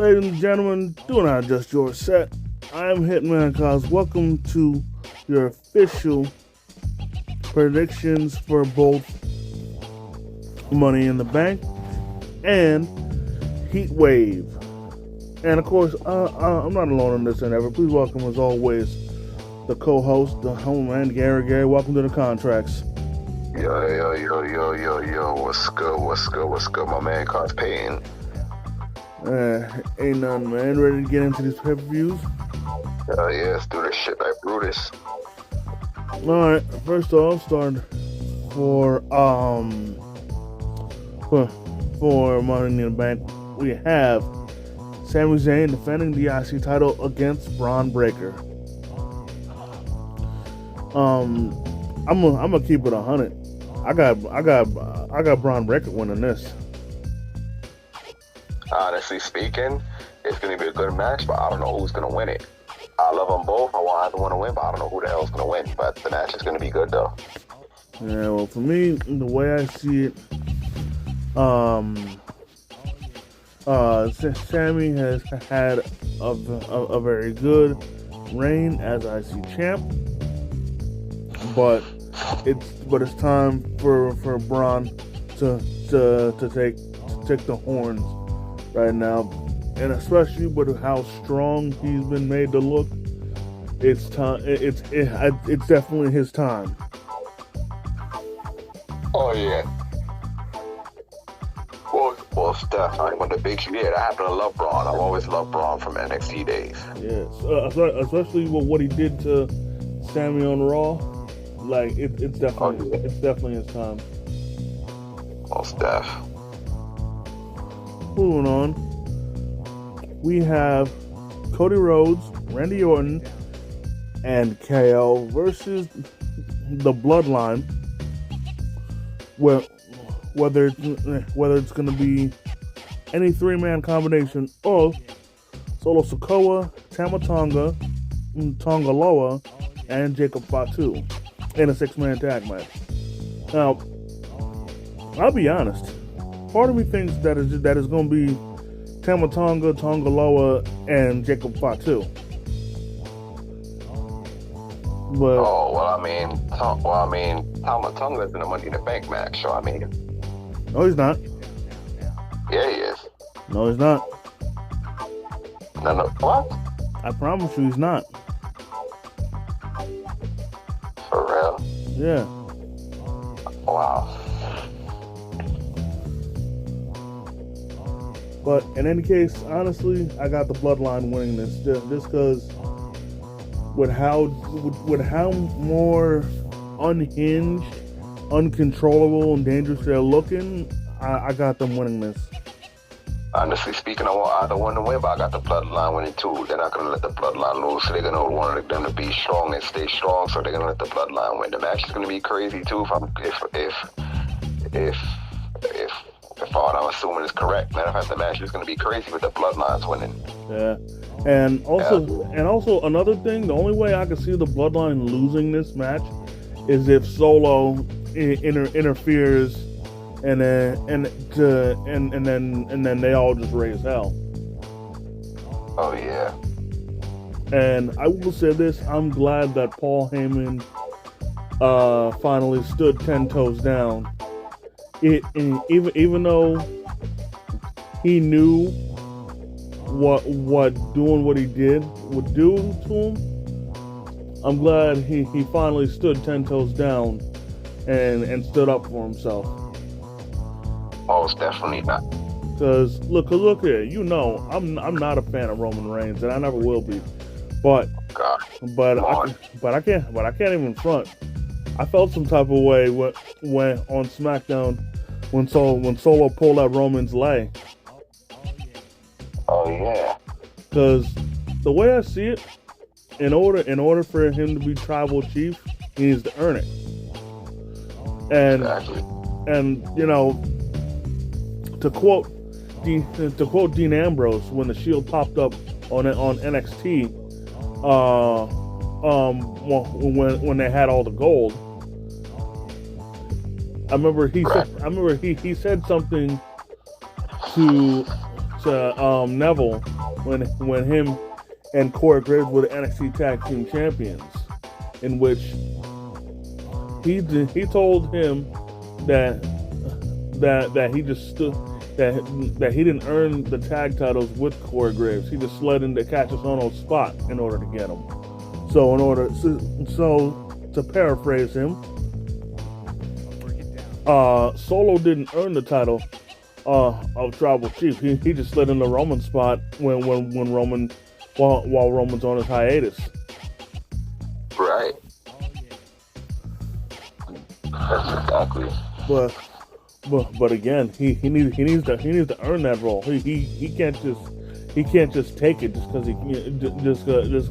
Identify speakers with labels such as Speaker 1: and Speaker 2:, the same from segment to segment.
Speaker 1: Ladies and gentlemen, do not adjust your set. I am Hitman Cause. Welcome to your official predictions for both Money in the Bank and Heatwave. And of course, I'm not alone in this endeavor. Please welcome, as always, the co-host, the homeman, Gary. Gary, welcome to the Contracts.
Speaker 2: Yo, what's good, my man, Cause Payton.
Speaker 1: Ain't none, man. Ready to get into these pay-per-views?
Speaker 2: Yeah, let's do this shit like Brutus.
Speaker 1: Alright, first off, start for Money in the Bank, we have Sami Zayn defending the IC title against Braun Breaker. I'm gonna keep it 100. I got Braun Breaker winning this.
Speaker 2: Honestly speaking, it's gonna be a good match, but I don't know who's gonna win it. I love them both. I want either one to win, but I don't know who the hell's gonna win. But the match is gonna be good though.
Speaker 1: Yeah, well, for me, the way I see it, Sammy has had a very good reign as IC champ, but it's time for Braun to take the horns right now, and especially with how strong he's been made to look, it's time. It's definitely his time.
Speaker 2: Oh yeah. Well, Steph, I'm the big yeah. I happen to love Braun. I've always loved Braun from NXT days.
Speaker 1: Yes, especially with what he did to Sammy on Raw. Like it's definitely his time.
Speaker 2: Oh, Steph.
Speaker 1: Moving on, we have Cody Rhodes, Randy Orton, and KO versus the Bloodline. Well, whether it's going to be any three-man combination of Solo Sikoa, Tama Tonga, Tonga Loa, and Jacob Fatu in a six-man tag match. Now, I'll be honest. Part of me thinks that is going to be Tama Tonga, Tonga Loa, and Jacob Fatu. But
Speaker 2: Tama Tonga's in the Money in the Bank match, so I mean.
Speaker 1: No, he's not.
Speaker 2: Yeah, he is.
Speaker 1: No, he's not.
Speaker 2: No, what?
Speaker 1: I promise you, he's not.
Speaker 2: For real?
Speaker 1: Yeah.
Speaker 2: Wow.
Speaker 1: But in any case, honestly, I got the Bloodline winning this just because with how more unhinged, uncontrollable, and dangerous they're looking, I got them winning this.
Speaker 2: Honestly speaking, I want either one to win, but I got the Bloodline winning too. They're not going to let the Bloodline lose, so they're going to want them to be strong and stay strong, so they're going to let the Bloodline win. The match is going to be crazy too if all I'm assuming is correct. Matter of fact, the match is going to be crazy with the Bloodlines winning.
Speaker 1: Yeah, and also another thing, the only way I can see the Bloodline losing this match is if Solo interferes, and then they all just raise hell.
Speaker 2: Oh yeah.
Speaker 1: And I will say this: I'm glad that Paul Heyman finally stood 10 toes down. Even though he knew what doing what he did would do to him, I'm glad he finally stood 10 toes down and stood up for himself.
Speaker 2: Most definitely not.
Speaker 1: Cause look here, I'm not a fan of Roman Reigns, and I never will be. But I can't even front. I felt some type of way when on SmackDown when Solo pulled out Roman's leg.
Speaker 2: Oh yeah.
Speaker 1: Because the way I see it, in order for him to be tribal chief, he needs to earn it. And
Speaker 2: exactly.
Speaker 1: And to quote Dean Ambrose when the Shield popped up on NXT, when they had all the gold. I remember he said something to Neville when him and Corey Graves were the NXT Tag Team Champions, in which he told him that he just stood that he didn't earn the tag titles with Corey Graves. He just slid into Cassius Ohno's spot in order to get them. So to paraphrase him, Solo didn't earn the title of Tribal Chief. He just slid in the Roman spot when Roman while Roman's on his hiatus.
Speaker 2: Right. That's exactly.
Speaker 1: But again, he needs to earn that role. He can't just take it just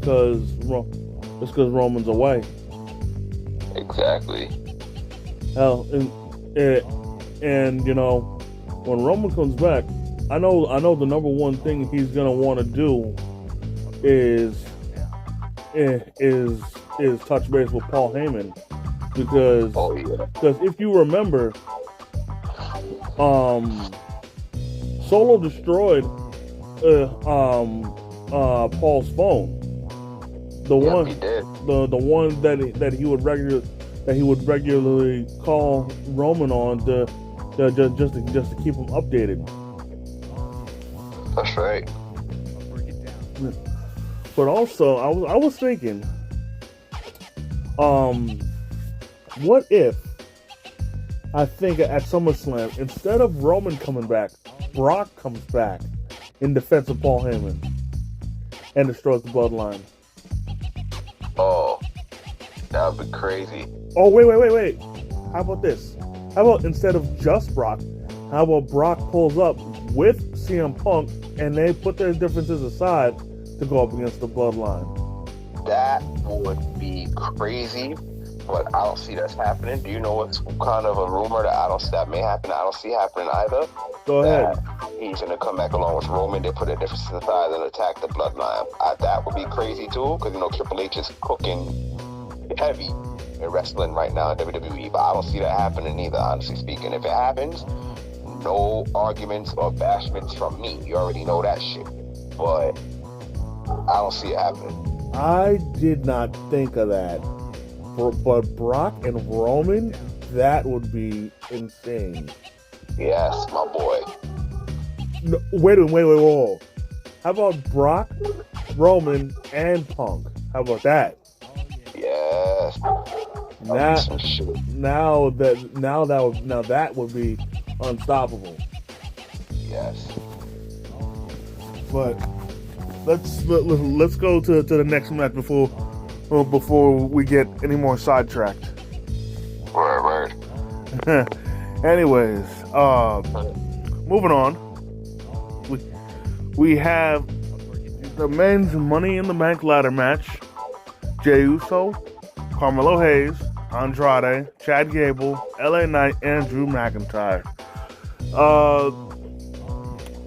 Speaker 1: because Roman's away.
Speaker 2: Exactly.
Speaker 1: Hell, and you know, when Roman comes back, I know the number one thing he's gonna want to do is touch base with Paul Heyman, because if you remember, Solo destroyed Paul's phone. The one that he would regularly call Roman on just to keep him updated.
Speaker 2: That's right.
Speaker 1: But also, I was thinking, what if, I think at SummerSlam, instead of Roman coming back, Brock comes back in defense of Paul Heyman and destroys the Bloodline.
Speaker 2: Oh, that would be crazy.
Speaker 1: Oh, wait. How about this? How about instead of just Brock, how about Brock pulls up with CM Punk and they put their differences aside to go up against the Bloodline?
Speaker 2: That would be crazy, but I don't see that happening. Do you know what's kind of a rumor that may happen? I don't see happening either.
Speaker 1: Go ahead.
Speaker 2: He's going to come back along with Roman. They put their differences aside and attack the Bloodline. That would be crazy too, because Triple H is cooking heavy in wrestling right now in WWE, but I don't see that happening either, honestly speaking. If it happens, no arguments or bashments from me. You already know that shit. But I don't see it happening.
Speaker 1: I did not think of that. But Brock and Roman, that would be insane.
Speaker 2: Yes, my boy.
Speaker 1: No, wait. How about Brock, Roman, and Punk? How about that?
Speaker 2: Yes.
Speaker 1: Now that would be unstoppable.
Speaker 2: Yes.
Speaker 1: But let's go to the next match before we get any more sidetracked.
Speaker 2: Word.
Speaker 1: Anyways, moving on. We have the men's Money in the Bank ladder match. Jey Uso, Carmelo Hayes, Andrade, Chad Gable, LA Knight, and Drew McIntyre.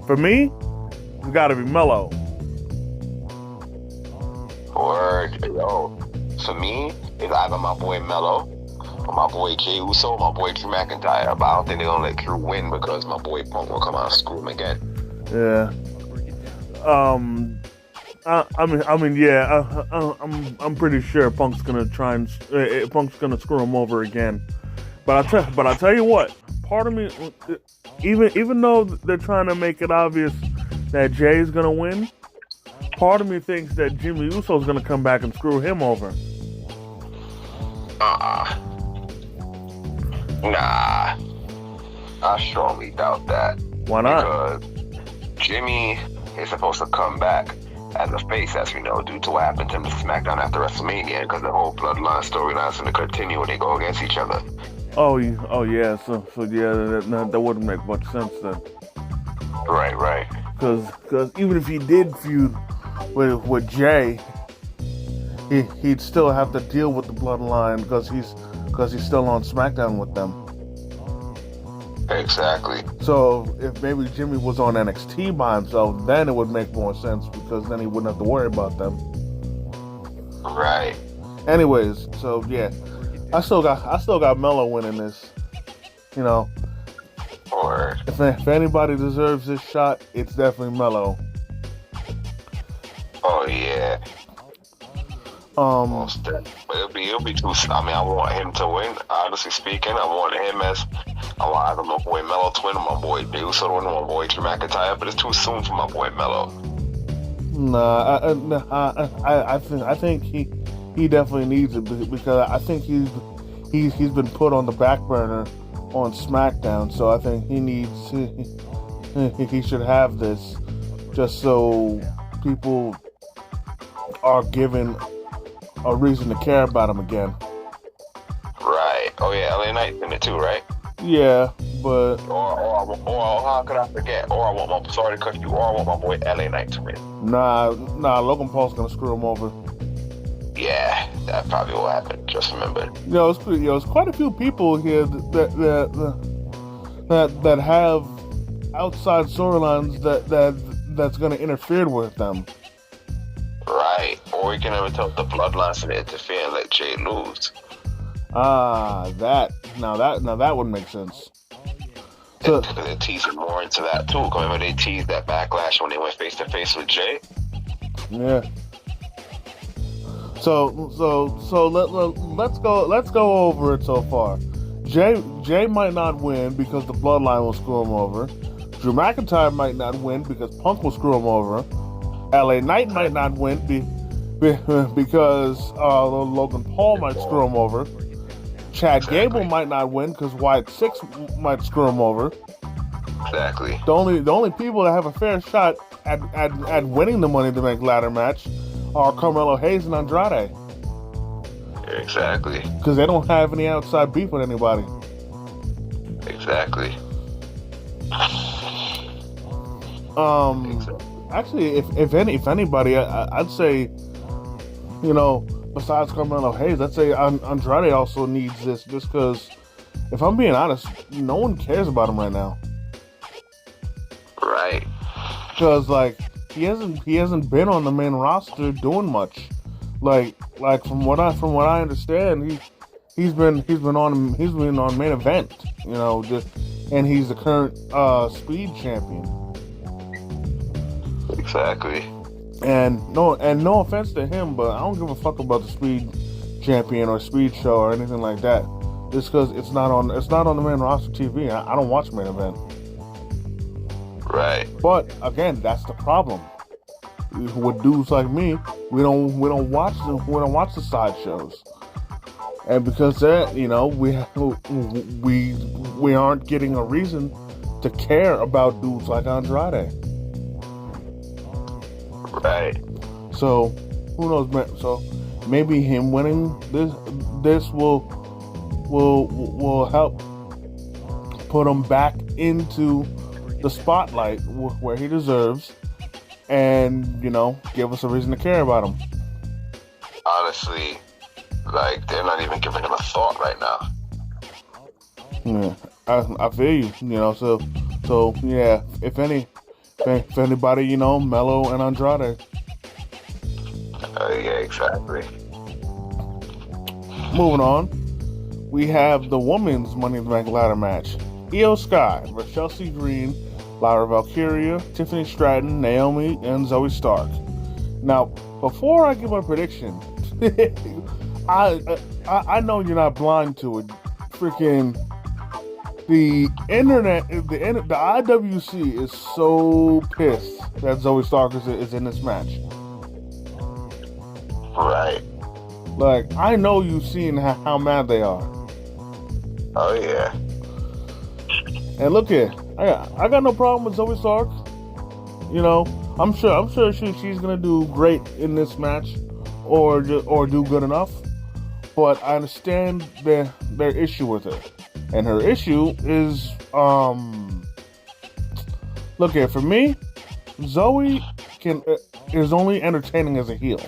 Speaker 1: For me, it's gotta be Melo.
Speaker 2: Word. Yo. For me, it's either my boy Melo or my boy Jey Uso or my boy Drew McIntyre. But I don't think they're gonna let Drew win because my boy Punk will come out and screw him again.
Speaker 1: Yeah. I'm pretty sure Punk's gonna Punk's gonna screw him over again. But I tell you what, part of me, even though they're trying to make it obvious that Jay's gonna win, part of me thinks that Jimmy Uso's gonna come back and screw him over.
Speaker 2: Nah. I strongly doubt that.
Speaker 1: Why not?
Speaker 2: Because Jimmy is supposed to come back as a face, as we know, due to what happened to him in SmackDown after WrestleMania, because the whole Bloodline storyline is going to continue when they go against each other.
Speaker 1: Oh yeah. So yeah, that wouldn't make much sense then.
Speaker 2: Right.
Speaker 1: Because even if he did feud with Jay, he'd still have to deal with the Bloodline because he's still on SmackDown with them.
Speaker 2: Exactly.
Speaker 1: So if maybe Jimmy was on NXT by himself, then it would make more sense because then he wouldn't have to worry about them.
Speaker 2: Right.
Speaker 1: Anyways, so yeah, I still got Melo winning this.
Speaker 2: Word.
Speaker 1: If anybody deserves this shot, it's definitely Melo.
Speaker 2: Oh yeah.
Speaker 1: Um,
Speaker 2: But it'll be too. I mean, I want him to win. Honestly speaking, I want him as I want either my boy Melo to win, or my boy Deuce to win, or my boy Drew McIntyre. But it's too soon for my boy Melo.
Speaker 1: I think he definitely needs it because I think he's been put on the back burner on SmackDown. So I think he should have this just so people are given a reason to care about him again.
Speaker 2: Right. Oh yeah, LA Knight's in it too, right?
Speaker 1: Yeah, but
Speaker 2: or how could I forget? Or I want my sorry to cut you. Or I want my boy LA Knight to win.
Speaker 1: nah, Logan Paul's gonna screw him over.
Speaker 2: Yeah, that probably will happen. Just remember.
Speaker 1: It's quite a few people here that have outside storylines that's gonna interfere with them.
Speaker 2: Right. Or we can never tell the bloodlines to interfere and let Jay lose.
Speaker 1: That would make sense. So
Speaker 2: They're teasing more into that too. Remember they teased that backlash when they went face to face with Jay.
Speaker 1: yeah. So let's go over it so far. Jay might not win because the bloodline will screw him over. Drew McIntyre might not win because Punk will screw him over. LA Knight might not win because Logan Paul might screw him over. Chad Gable might not win because Wyatt Six might screw him over.
Speaker 2: Exactly.
Speaker 1: The only people that have a fair shot at winning the Money in the Bank ladder match are Carmelo Hayes and Andrade.
Speaker 2: Exactly.
Speaker 1: Because they don't have any outside beef with anybody.
Speaker 2: Exactly.
Speaker 1: Actually, if anybody, I'd say, besides Carmelo Hayes, I'd say Andrade also needs this, just because, if I'm being honest, no one cares about him right now.
Speaker 2: Right.
Speaker 1: Because he hasn't been on the main roster doing much. Like from what I understand, he's been on main event, and he's the current speed champion.
Speaker 2: Exactly.
Speaker 1: And no offense to him, but I don't give a fuck about the speed champion or speed show or anything like that. Just because it's not on the main roster TV. I don't watch main event.
Speaker 2: Right.
Speaker 1: But again, that's the problem. With dudes like me, we don't watch the side shows, and because that, we aren't getting a reason to care about dudes like Andrade.
Speaker 2: Right.
Speaker 1: So who knows? So maybe him winning this will help put him back into the spotlight where he deserves, and give us a reason to care about him.
Speaker 2: Honestly, they're not even giving him a thought right now.
Speaker 1: Yeah, I feel you. So yeah. If anybody, Melo and Andrade.
Speaker 2: Yeah, exactly.
Speaker 1: Moving on, we have the women's Money in the Bank ladder match. Io Sky versus Chelsea Green, Lyra Valkyria, Tiffany Stratton, Naomi, and Zoe Stark. Now, before I give my prediction, I know you're not blind to it. Freaking the internet, the IWC is so pissed that Zoe Stark is in this match.
Speaker 2: Right.
Speaker 1: I know you've seen how mad they are.
Speaker 2: Oh yeah.
Speaker 1: And look here, I got no problem with Zoe Stark. I'm sure she's gonna do great in this match, or do good enough. But I understand their issue with her, and her issue is look here, for me, Zoe is only entertaining as a heel.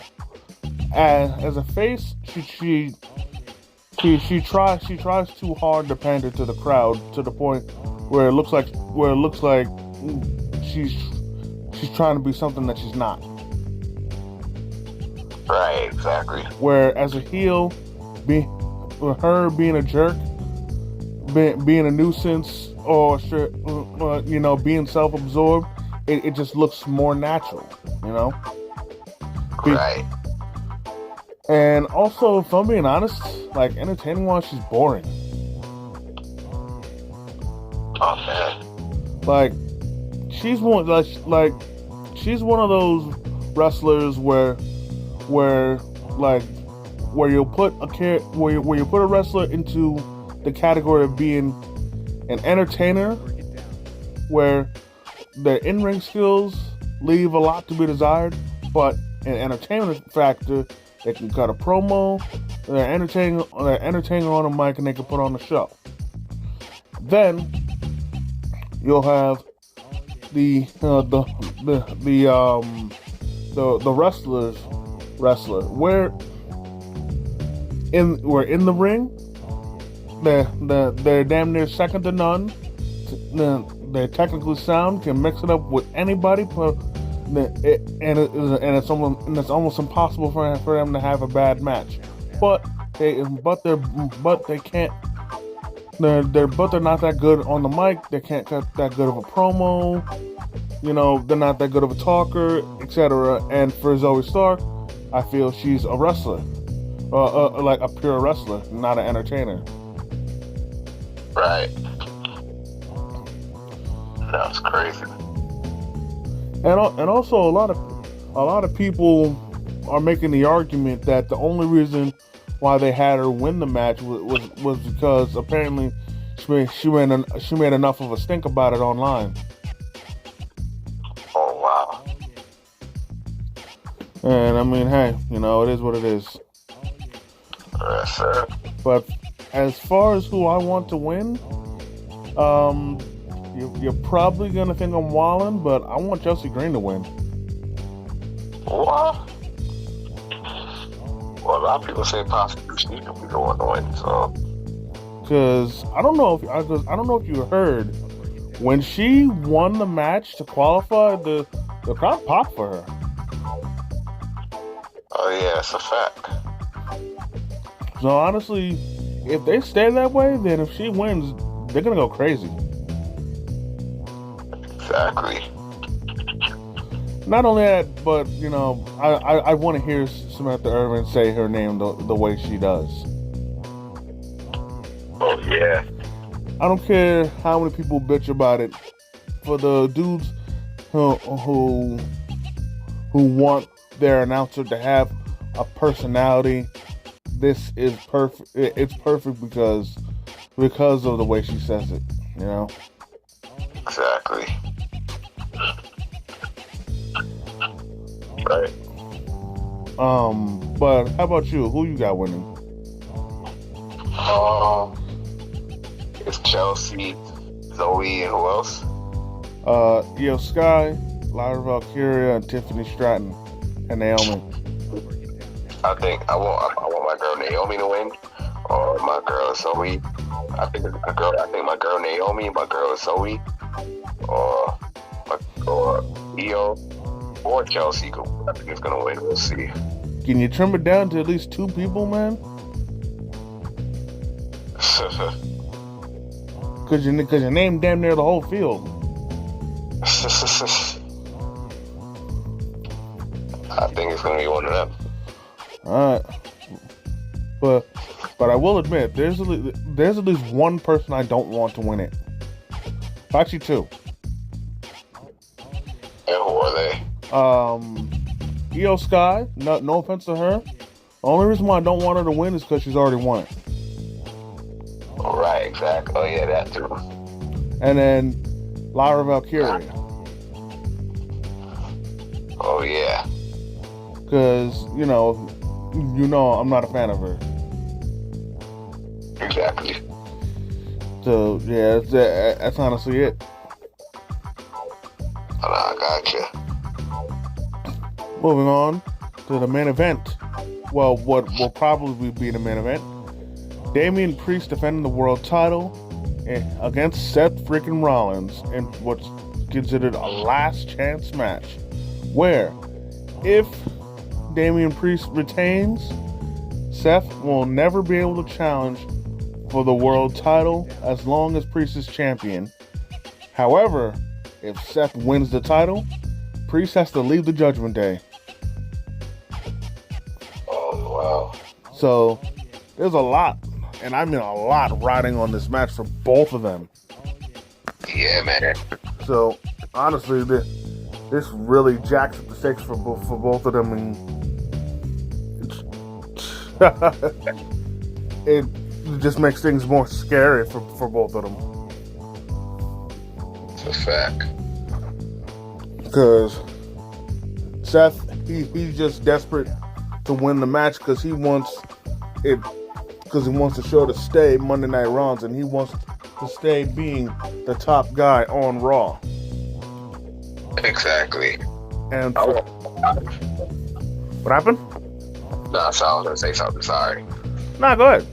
Speaker 1: As a face, she tries too hard to pander to the crowd to the point where it looks like she's trying to be something that she's not.
Speaker 2: Right, exactly.
Speaker 1: Where as a heel, being a jerk, being a nuisance, or being self-absorbed, it just looks more natural,
Speaker 2: Right.
Speaker 1: And also, if I'm being honest, like entertaining wise, she's boring.
Speaker 2: Oh man.
Speaker 1: Like she's one she's one of those wrestlers where you put where you put a wrestler into the category of being an entertainer, where their in-ring skills leave a lot to be desired, but an entertainment factor, they can cut a promo, they're entertaining on a mic, and they can put on a show. Then you'll have the wrestler where in the ring they're damn near second to none. They're technically sound, can mix it up with anybody, it's almost impossible for them to have a bad match. But they're not that good on the mic. They can't cut that good of a promo. They're not that good of a talker, etc. And for Zoe Stark, I feel she's a wrestler, like a pure wrestler, not an entertainer.
Speaker 2: Right. That's crazy.
Speaker 1: And also a lot of people are making the argument that the only reason why they had her win the match was because apparently she made enough of a stink about it online.
Speaker 2: Oh wow.
Speaker 1: And I mean, hey, it is what it is.
Speaker 2: Yes, sir.
Speaker 1: But as far as who I want to win, you're probably gonna think I'm wildin', but I want Chelsea Green to win.
Speaker 2: What? Well, a lot of people say possibly she could be the one to win. So,
Speaker 1: because I don't know if you heard, when she won the match to qualify, the crowd popped for her.
Speaker 2: Oh yeah, it's a fact.
Speaker 1: So honestly, if they stay that way, then if she wins, they're gonna go crazy.
Speaker 2: Exactly.
Speaker 1: Not only that, but I want to hear Samantha Irvin say her name the way she does.
Speaker 2: Oh yeah.
Speaker 1: I don't care how many people bitch about it. For the dudes who want their announcer to have a personality, this is perfect. It's perfect because of the way she says it.
Speaker 2: Exactly. Right.
Speaker 1: But how about you? Who you got winning?
Speaker 2: It's Chelsea, Zoe, and who else?
Speaker 1: Io Sky, Lyra Valkyria, and Tiffany Stratton, and Naomi.
Speaker 2: I think I want my girl Naomi to win, or my girl Zoe. I think my girl Naomi, my girl Zoe, or Io, or Chelsea. I think it's gonna win. We'll see.
Speaker 1: Can you trim it down to at least two people, man? Cause you named damn near the whole field.
Speaker 2: I think it's gonna be one of them.
Speaker 1: All right, but I will admit there's at least one person I don't want to win it. Actually, two.
Speaker 2: And who are they?
Speaker 1: Io Sky. No offense to her. The only reason why I don't want her to win is because she's already won it.
Speaker 2: Oh, right, exactly. Oh yeah, that too.
Speaker 1: And then Lyra Valkyria.
Speaker 2: Oh yeah.
Speaker 1: Because I'm not a fan of her.
Speaker 2: Exactly.
Speaker 1: So yeah, that's honestly it.
Speaker 2: I gotcha.
Speaker 1: Moving on to the main event. Well, what will probably be the main event. Damian Priest defending the world title against Seth freaking Rollins in what's considered a last chance match, where if Damian Priest retains, Seth will never be able to challenge for the world title as long as Priest is champion. However, if Seth wins the title, Priest has to leave the Judgment Day.
Speaker 2: Wow.
Speaker 1: So there's a lot, and I mean a lot, riding on this match for both of them.
Speaker 2: Yeah, man.
Speaker 1: So honestly, this really jacks up the stakes for both of them, and it just makes things more scary for both of them.
Speaker 2: It's a fact.
Speaker 1: Because Seth, he's just desperate to win the match because he wants it, because he wants the show to stay Monday Night Raws, and he wants to stay being the top guy on Raw.
Speaker 2: Exactly.
Speaker 1: And what happened?
Speaker 2: No, so I was gonna say something. Sorry.
Speaker 1: Nah, go ahead.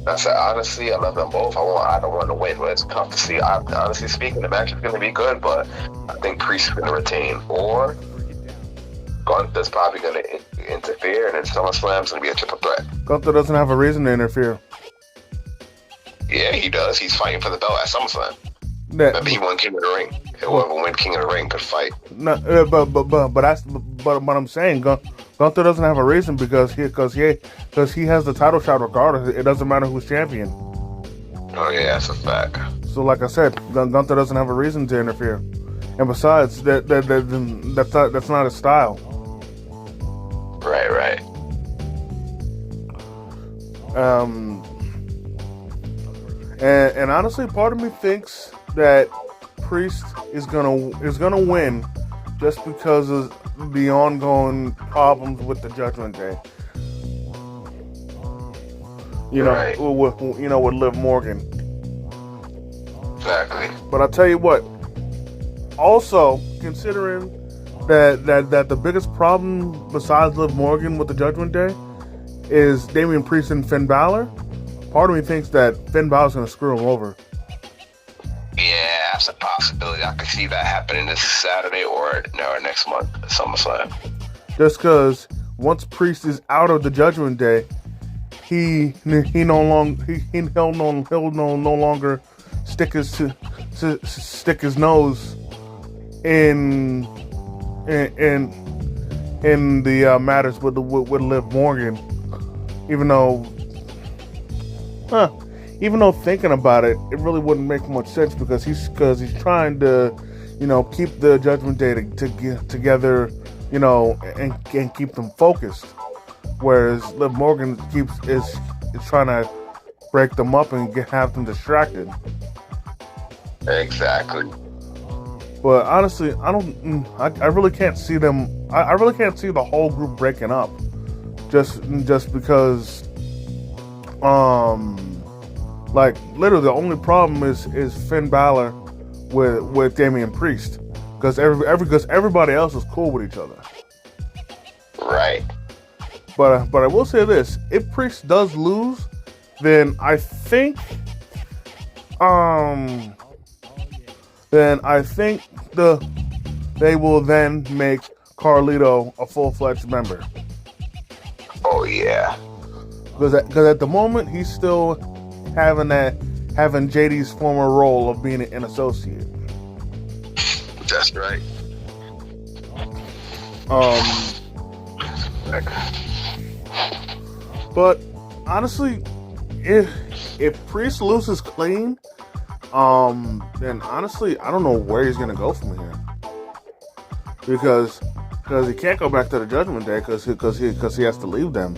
Speaker 2: I said, honestly, I love them both. I don't want to win, but it's tough to see. Honestly speaking, the match is going to be good, but I think Priest is going to retain. Or Gunther's probably going to interfere, and then SummerSlam's going to be a triple threat.
Speaker 1: Gunther doesn't have a reason to interfere.
Speaker 2: Yeah, he does. He's fighting for the belt at SummerSlam.
Speaker 1: That,
Speaker 2: he won King of the Ring. Whoever win King of the Ring could fight.
Speaker 1: No, but I'm saying Gunther doesn't have a reason because he has the title shot regardless. It doesn't matter who's champion.
Speaker 2: Oh yeah, that's a fact.
Speaker 1: So like I said, Gunther doesn't have a reason to interfere, and besides that's not his style.
Speaker 2: Right.
Speaker 1: And honestly, part of me thinks that Priest is gonna win just because of the ongoing problems with the Judgment Day.
Speaker 2: Right.
Speaker 1: With Liv Morgan.
Speaker 2: Exactly.
Speaker 1: But I'll tell you what. Also, considering that the biggest problem besides Liv Morgan with the Judgment Day is Damian Priest and Finn Balor, part of me thinks that Finn Balor's gonna screw him over.
Speaker 2: Yeah, that's a possibility. I could see that happening this Saturday or next month at SummerSlam.
Speaker 1: Just because once Priest is out of the Judgment Day, he'll no longer stick his nose in the matters with Liv Morgan, even though thinking about it, it really wouldn't make much sense because he's trying to, keep the Judgment Day together, and keep them focused. Whereas Liv Morgan is trying to break them up and have them distracted.
Speaker 2: Exactly.
Speaker 1: But honestly, I really can't see them. I really can't see the whole group breaking up, just because. Like literally, the only problem is Finn Balor with Damian Priest, because everybody else is cool with each other.
Speaker 2: Right.
Speaker 1: But I will say this: if Priest does lose, then I think they will then make Carlito a full-fledged member.
Speaker 2: Oh yeah.
Speaker 1: Because at the moment he's still having JD's former role of being an associate.
Speaker 2: That's right.
Speaker 1: But honestly, if Priest loses clean, then honestly I don't know where he's gonna go from here. Because he can't go back to the Judgment Day because he has to leave them.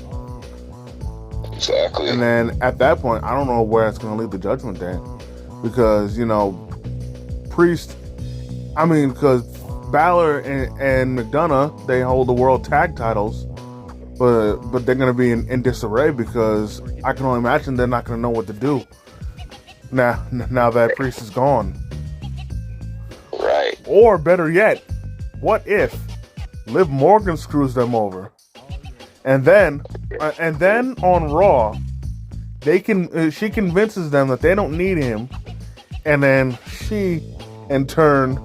Speaker 2: Exactly.
Speaker 1: And then at that point, I don't know where it's going to leave the Judgment Day, because Priest. I mean, because Balor and McDonough, they hold the world tag titles, but they're going to be in disarray because I can only imagine they're not going to know what to do now that Priest is gone.
Speaker 2: Right.
Speaker 1: Or better yet, what if Liv Morgan screws them over? And then on Raw, she convinces them that they don't need him, and then she, in turn,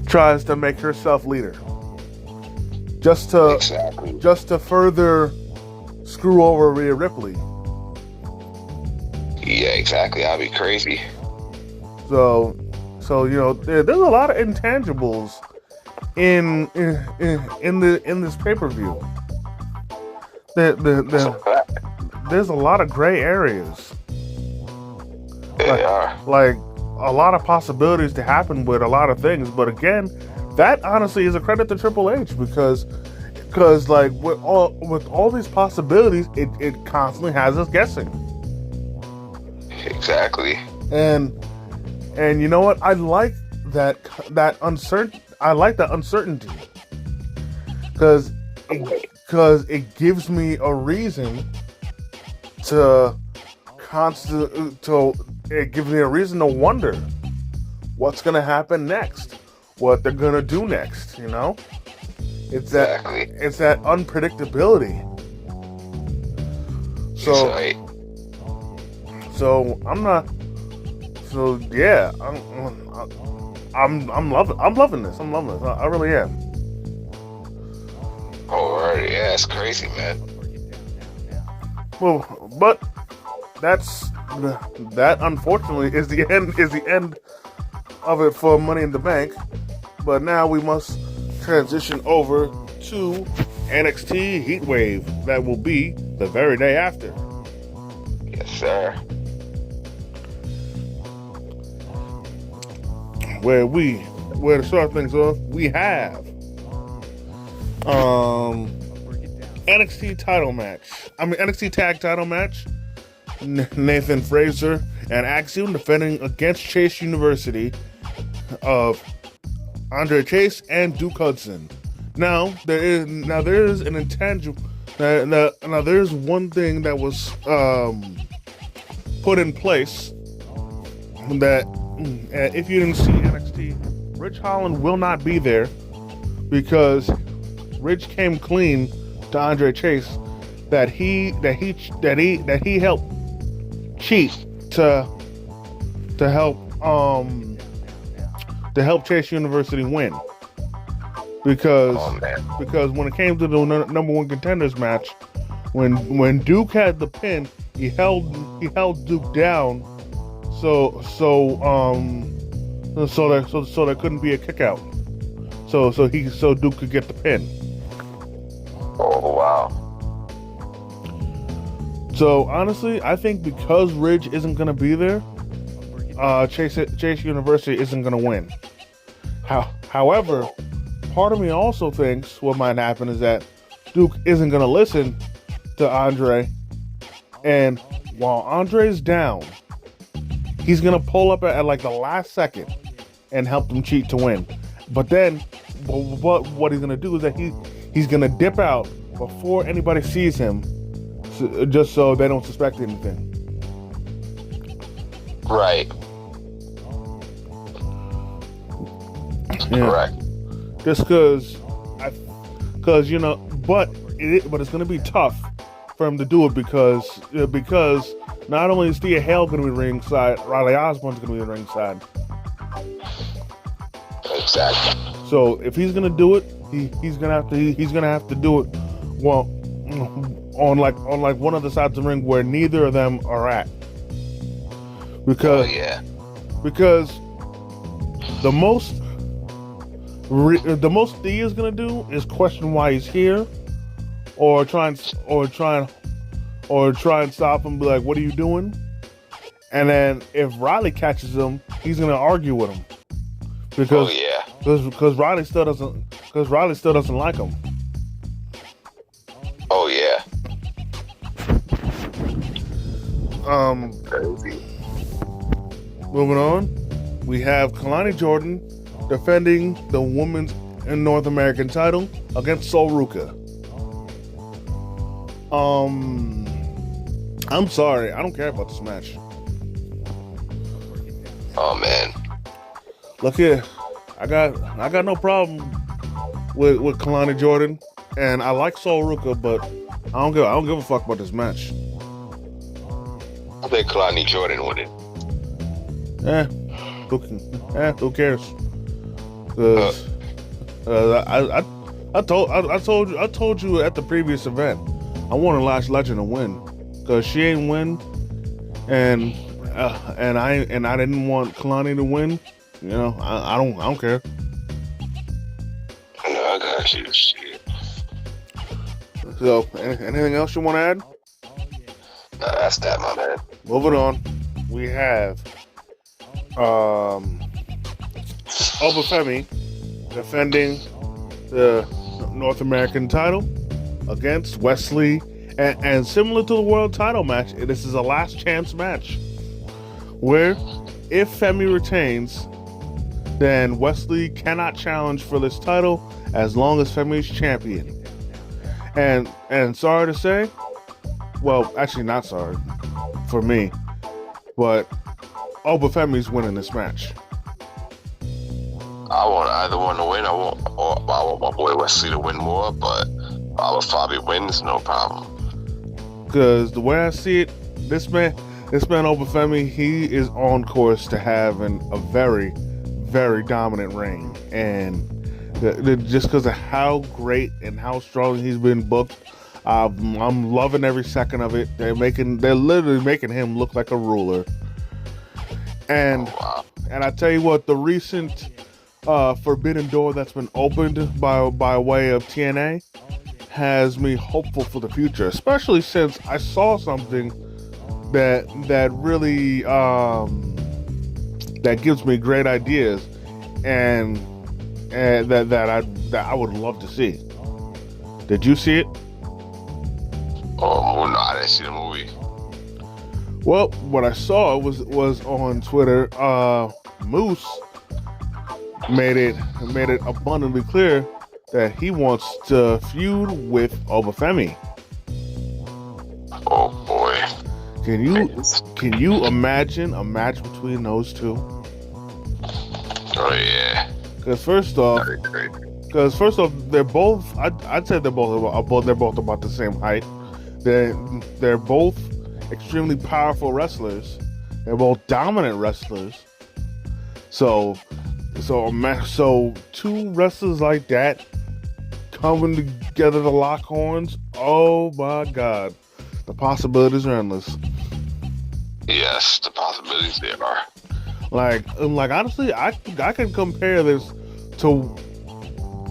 Speaker 1: tries to make herself leader, just to further screw over Rhea Ripley.
Speaker 2: Yeah, exactly. That'd be crazy.
Speaker 1: So there's a lot of intangibles in this pay-per-view. There's a lot of gray areas.
Speaker 2: They are.
Speaker 1: Like a lot of possibilities to happen with a lot of things. But again, that honestly is a credit to Triple H because like with all these possibilities, it constantly has us guessing.
Speaker 2: Exactly.
Speaker 1: And you know what? I like that uncertain. I like that uncertainty because it gives me a reason to it gives me a reason to wonder what's gonna happen next, what they're gonna do next. You know, it's that unpredictability. So I'm not. So yeah, I'm loving this. I really am.
Speaker 2: Alright, yeah, it's crazy, man.
Speaker 1: Well, but that unfortunately is the end of it for Money in the Bank. But now we must transition over to NXT Heatwave. That will be the very day after.
Speaker 2: Yes, sir.
Speaker 1: Where to start things off, we have NXT tag title match. Nathan Frazer and Axiom defending against Chase University of Andre Chase and Duke Hudson. Now there is an intangible. Now there's one thing that was put in place that if you didn't see NXT, Rich Holland will not be there because Rich came clean to Andre Chase that he helped cheat to help Chase University win because when it came to the number one contenders match, when Duke had the pin, he held Duke down so there couldn't be a kick out, so Duke could get the pin.
Speaker 2: Oh wow.
Speaker 1: So honestly, I think because Ridge isn't gonna be there, Chase University isn't gonna win. However, part of me also thinks what might happen is that Duke isn't gonna listen to Andre, and while Andre's down, he's gonna pull up at like the last second and help them cheat to win. But then, what he's gonna do is that he's gonna dip out before anybody sees him, just so they don't suspect anything.
Speaker 2: Right.
Speaker 1: Yeah.
Speaker 2: Correct.
Speaker 1: Just because you know, but it's gonna be tough for him to do it because not only is Thea Hale gonna be ringside, Riley Osborne's gonna be ringside.
Speaker 2: Exactly.
Speaker 1: So if he's gonna do it, he's gonna have to do it well on like one of the sides of the ring where neither of them are at. Because the most Thea's gonna do is question why he's here, or try and stop him and be like, "What are you doing?" And then if Riley catches him, he's gonna argue with him because Riley still doesn't like him.
Speaker 2: Oh yeah.
Speaker 1: Crazy. Moving on, we have Kalani Jordan defending the Women's and North American title against Sol Ruka. I'm sorry, I don't care about this match.
Speaker 2: Oh man.
Speaker 1: Look here, I got no problem with Kalani Jordan, and I like Sol Ruka, but I don't give a fuck about this match.
Speaker 2: I think Kalani Jordan won it.
Speaker 1: Who cares? I told you at the previous event, I wanted Lash Legend to win because she ain't win, and I didn't want Kalani to win. You know, I don't care.
Speaker 2: I got you. Shit.
Speaker 1: So, anything else you want to add?
Speaker 2: Nah, that's that, my man.
Speaker 1: Moving on, we have Obafemi defending the North American title against Wesley, and similar to the world title match, this is a last chance match where if Femi retains, then Wesley cannot challenge for this title as long as Femi's champion. And sorry to say, well, actually not sorry for me, but Obafemi's winning this match.
Speaker 2: I want either one to win. I want my boy Wesley to win more, but I would probably win. It's no problem.
Speaker 1: Because the way I see it, this man Obafemi, he is on course to having a very, very dominant reign, and just because of how great and how strong he's been booked, I'm loving every second of it. They're literally making him look like a ruler. And and I tell you what, the recent forbidden door that's been opened by way of TNA has me hopeful for the future, especially since I saw something that really that gives me great ideas, and that I would love to see. Did you see it?
Speaker 2: Oh no, I didn't see the movie.
Speaker 1: Well, what I saw was on Twitter. Moose made it abundantly clear that he wants to feud with Obafemi.
Speaker 2: Oh boy!
Speaker 1: Can you imagine a match between those two?
Speaker 2: Oh yeah.
Speaker 1: Because first off, they're both. I'd say they're both about the same height. They're both extremely powerful wrestlers. They're both dominant wrestlers. So two wrestlers like that coming together to lock horns. Oh my God, the possibilities are endless.
Speaker 2: Yes, the possibilities there are.
Speaker 1: Like honestly, I can compare this to.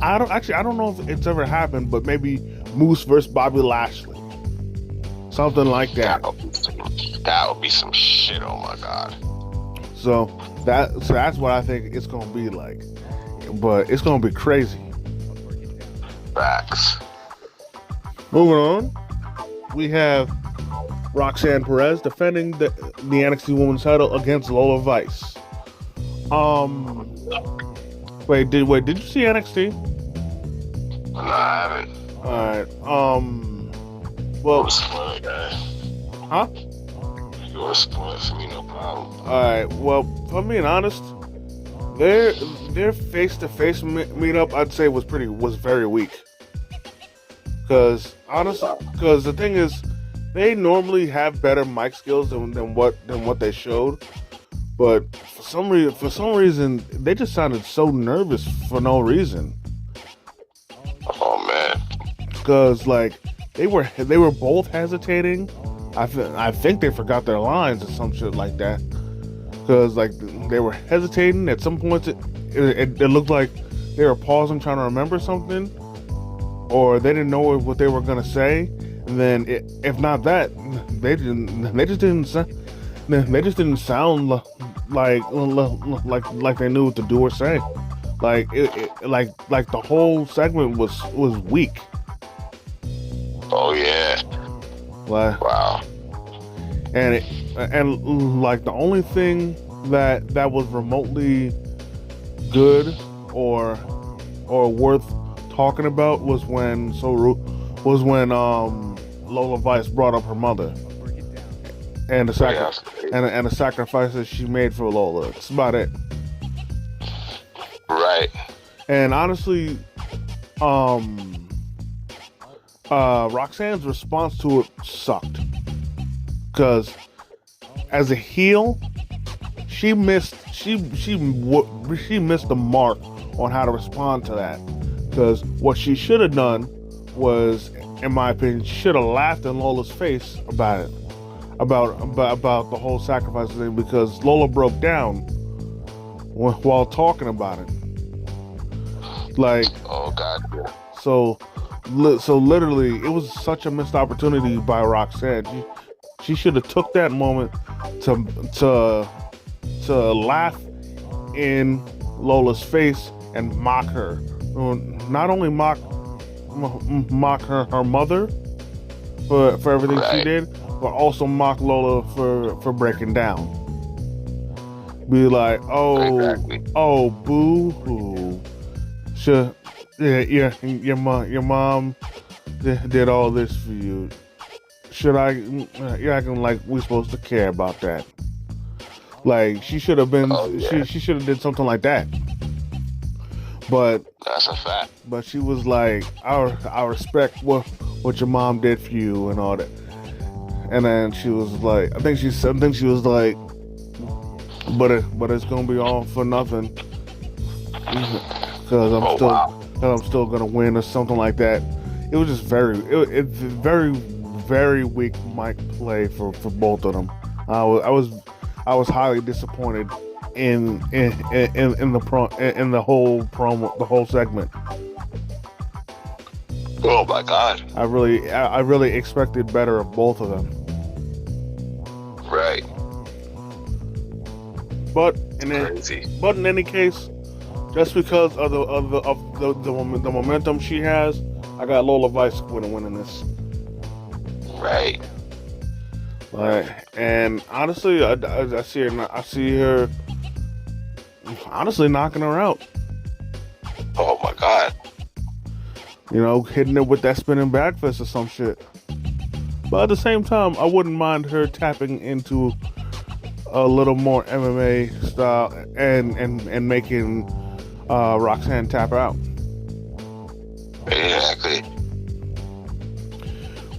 Speaker 1: I don't know if it's ever happened, but maybe Moose versus Bobby Lashley. Something like that.
Speaker 2: That would be some shit. Oh my God.
Speaker 1: So that's what I think it's gonna be like. But it's gonna be crazy.
Speaker 2: Facts.
Speaker 1: Moving on, we have Roxanne Perez defending the NXT Women's title against Lola Vice. Wait, did you see NXT?
Speaker 2: No, I haven't.
Speaker 1: Alright,
Speaker 2: Well, spoiler guy.
Speaker 1: Huh?
Speaker 2: You want to spoil it for me, no problem.
Speaker 1: Alright, well, if I'm being honest, their face-to-face meetup, I'd say was very weak. Because the thing is, they normally have better mic skills than what they showed, but for some reason they just sounded so nervous for no reason.
Speaker 2: Oh man.
Speaker 1: Because like they were both hesitating. I think they forgot their lines or some shit like that. Because like they were hesitating at some points. It looked like they were pausing, trying to remember something, or they didn't know what they were gonna say. And then, if not that, they just didn't sound like they knew what to do or say. Like like the whole segment was weak.
Speaker 2: Oh yeah.
Speaker 1: Like,
Speaker 2: wow.
Speaker 1: And like the only thing that was remotely good or worth talking about was when Lola Vice brought up her mother and the sacrifices she made for Lola. That's about it.
Speaker 2: Right.
Speaker 1: And honestly, Roxanne's response to it sucked. Because as a heel, she missed the mark on how to respond to that. Because what she should have done was, in my opinion, she should have laughed in Lola's face about it, about the whole sacrifice thing. Because Lola broke down while talking about it. Like,
Speaker 2: Oh God.
Speaker 1: so literally, it was such a missed opportunity by Roxanne. She should have took that moment to to laugh in Lola's face and mock her. Not only mock her mother for everything she did, but also mock Lola for breaking down. Be like, oh, boo hoo. Sure, yeah, your mom did all this for you. You're acting like we're supposed to care about that. Like, she should have been, she should have did something like that. But
Speaker 2: that's a fact.
Speaker 1: But she was like, I respect what your mom did for you and all that. And then she was like, I think she was like, but it's gonna be all for nothing because I'm still gonna win or something like that. It was just it's very weak mic play for both of them. I was highly disappointed in the whole segment.
Speaker 2: Oh my God!
Speaker 1: I really expected better of both of them.
Speaker 2: Right.
Speaker 1: But in any case, just because of the momentum she has, I got Lola Vice winning this.
Speaker 2: Right.
Speaker 1: And honestly, I see her honestly knocking her out.
Speaker 2: Oh my God.
Speaker 1: You know, hitting it with that spinning back fist or some shit. But at the same time, I wouldn't mind her tapping into a little more MMA style and making Roxanne tap out.
Speaker 2: Exactly.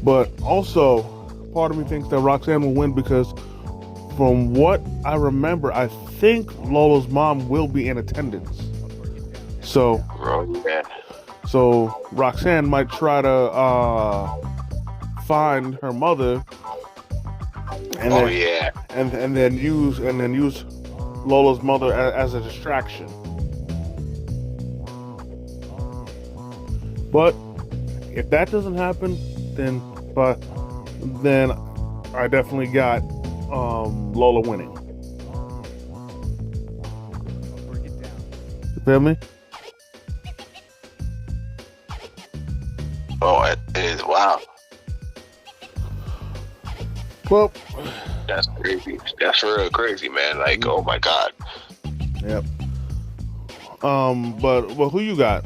Speaker 1: But also, part of me thinks that Roxanne will win because from what I remember, I think Lola's mom will be in attendance. So Roxanne might try to find her mother and then use Lola's mother as a distraction. But if that doesn't happen, then I definitely got Lola winning. You feel me?
Speaker 2: Oh, it is. Wow.
Speaker 1: Well,
Speaker 2: that's crazy. That's real crazy, man. Like, oh my God.
Speaker 1: Yep. But who you got?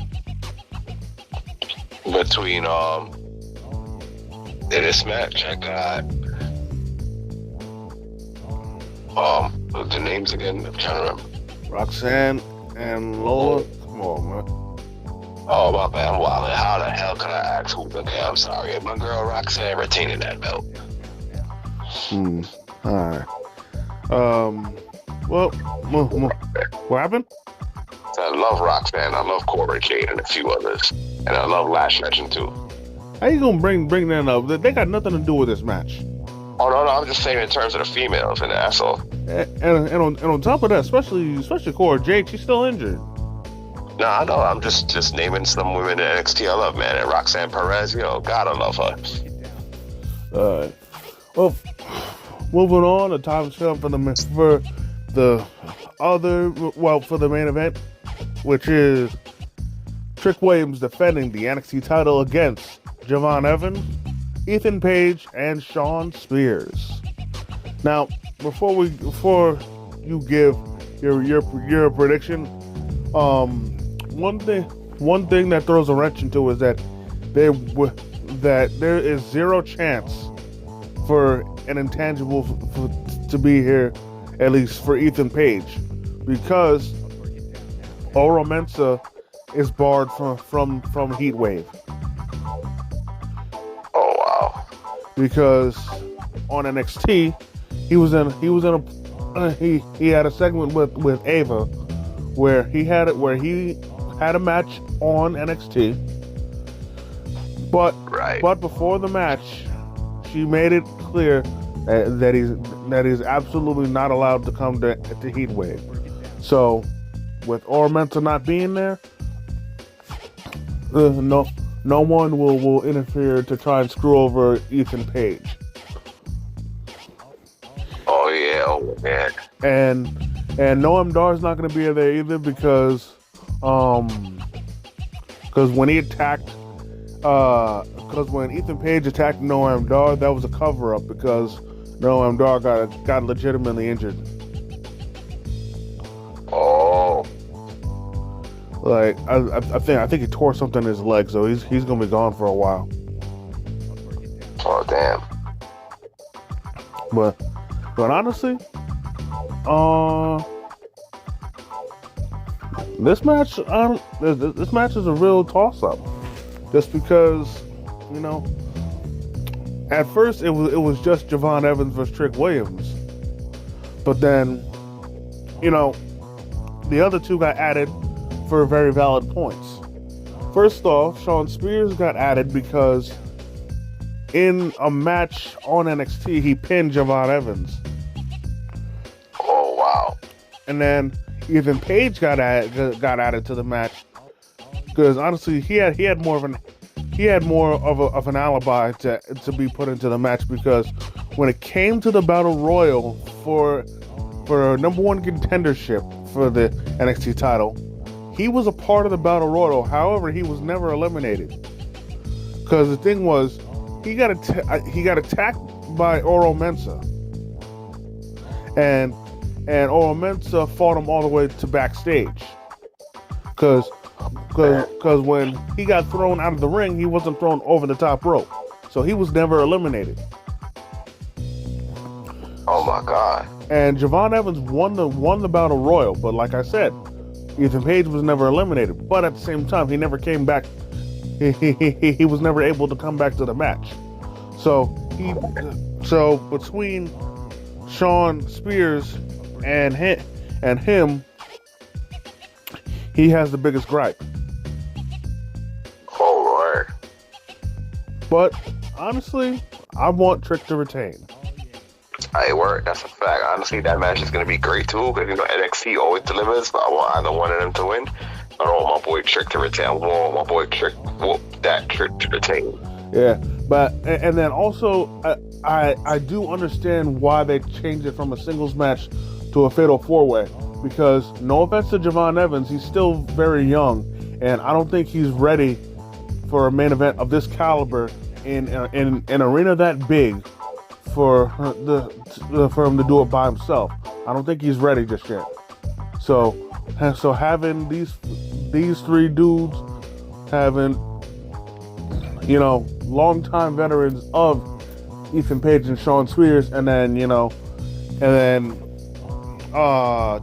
Speaker 2: Between in this match, I got the names again. I'm trying to remember.
Speaker 1: Roxanne and Lola. Come on, man.
Speaker 2: Oh my bad, I'm wilding. How the hell can I ask who? Okay, I'm sorry. My girl Roxanne retaining that belt.
Speaker 1: All right. Well, what happened?
Speaker 2: I love Roxanne. I love Cobra Jade and a few others, and I love Lash Legend too.
Speaker 1: How you gonna bring that up? They got nothing to do with this match.
Speaker 2: Oh no, I'm just saying in terms of the females and the asshole.
Speaker 1: And on top of that, especially Cobra Jade, she's still injured.
Speaker 2: No, I know. I'm just naming some women in NXT I love, man. And Roxanne Perez, God, I love her.
Speaker 1: Well, moving on, the time's come for the main event, which is Trick Williams defending the NXT title against Javon Evans, Ethan Page, and Shawn Spears. Now, before you give your prediction, one thing that throws a wrench into is that there is zero chance for an intangible to be here, at least for Ethan Page, because Oro Mensah is barred from Heatwave.
Speaker 2: Oh wow!
Speaker 1: Because on NXT, he had a segment with Ava where he had a match on NXT, but before the match, she made it clear that he's absolutely not allowed to come to Heatwave. So, with Oro Mensah not being there, no one will interfere to try and screw over Ethan Page.
Speaker 2: Oh yeah, oh man.
Speaker 1: And Noam Dar's not going to be there either because when he attacked, because when Ethan Page attacked Noam Dar, that was a cover up because Noam Dar got legitimately injured.
Speaker 2: Oh.
Speaker 1: Like I think he tore something in his leg, so he's gonna be gone for a while.
Speaker 2: Oh damn.
Speaker 1: But honestly, this match is a real toss up, just because at first it was just Javon Evans versus Trick Williams, but then the other two got added for very valid points. First off, Shawn Spears got added because in a match on NXT he pinned Javon Evans.
Speaker 2: Oh wow.
Speaker 1: And then Ethan Page got added to the match because honestly he had more of an alibi to be put into the match, because when it came to the Battle Royal for number one contendership for the NXT title, he was a part of the Battle Royal. However, he was never eliminated because the thing was he got attacked by Oro Mensah, and Oro Mensah fought him all the way to backstage because when he got thrown out of the ring, he wasn't thrown over the top rope, so he was never eliminated.
Speaker 2: Oh my God.
Speaker 1: And Javon Evans won the Battle Royal, but like I said, Ethan Page was never eliminated. But at the same time, he never came back. He was never able to come back to the match. So between Shawn Spears and him, he has the biggest gripe.
Speaker 2: All right.
Speaker 1: But honestly, I want Trick to retain.
Speaker 2: Hey, word, that's a fact. Honestly, that match is going to be great too, because NXT always delivers, but I want either one of them to win. I don't want my boy Trick to retain. I want my boy Trick to retain.
Speaker 1: Yeah, but and then also I do understand why they changed it from a singles match to a fatal four-way, because no offense to Javon Evans, he's still very young, and I don't think he's ready for a main event of this caliber in an arena that big for him to do it by himself. I don't think he's ready just yet. So having these three dudes, having longtime veterans of Ethan Page and Shawn Spears, and then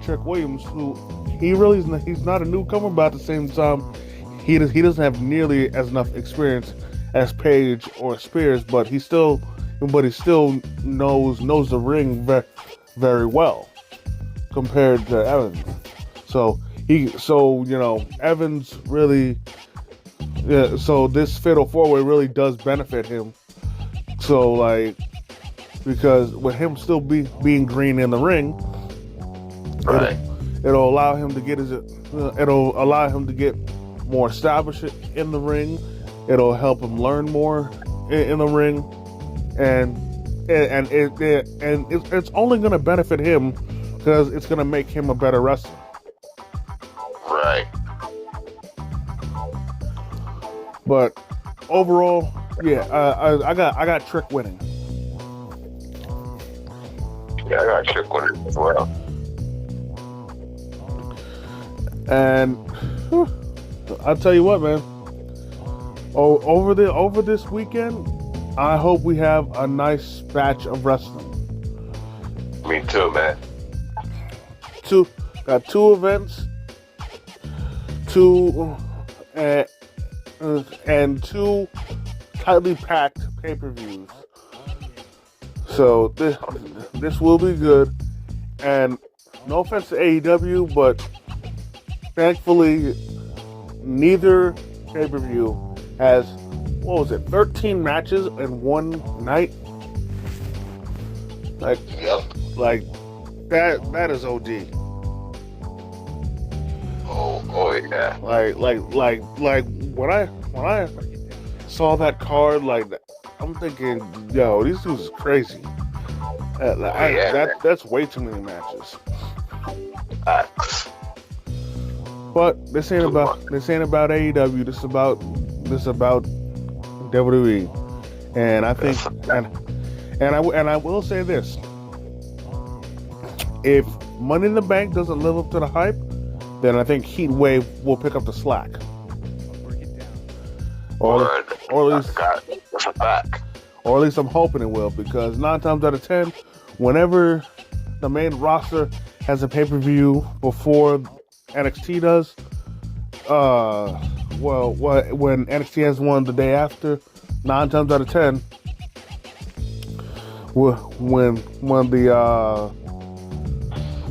Speaker 1: Trick Williams, who he's not a newcomer, but at the same time he doesn't have nearly as enough experience as Page or Spears, but he still knows the ring very, very well compared to Evans. So Evans really, so this fatal four-way really does benefit him. So because with him still being green in the ring,
Speaker 2: right,
Speaker 1: it'll allow him to get more established in the ring. It'll help him learn more in the ring. And it's only going to benefit him because it's going to make him a better wrestler.
Speaker 2: Right.
Speaker 1: But overall, yeah, I got Trick winning.
Speaker 2: Yeah, I got Trick winning as well.
Speaker 1: And I'll tell you what, man. Over this weekend, I hope we have a nice batch of wrestling.
Speaker 2: Me too, man.
Speaker 1: Got two events, and two tightly packed pay-per-views. So this will be good. And no offense to AEW, but thankfully neither pay-per-view has 13 matches in one night?
Speaker 2: Yep.
Speaker 1: That is OD.
Speaker 2: Oh yeah.
Speaker 1: Like when I saw that card, like, I'm thinking, yo, these dudes is crazy. That's way too many matches. But this ain't about AEW. This is about WWE. And I think, and I will say this: if Money in the Bank doesn't live up to the hype, then I think Heatwave will pick up the slack. Or at least
Speaker 2: that's a fact.
Speaker 1: Or at least I'm hoping it will, because 9 times out of 10, whenever the main roster has a pay-per-view before NXT does, when NXT has one the day after, 9 times out of 10, when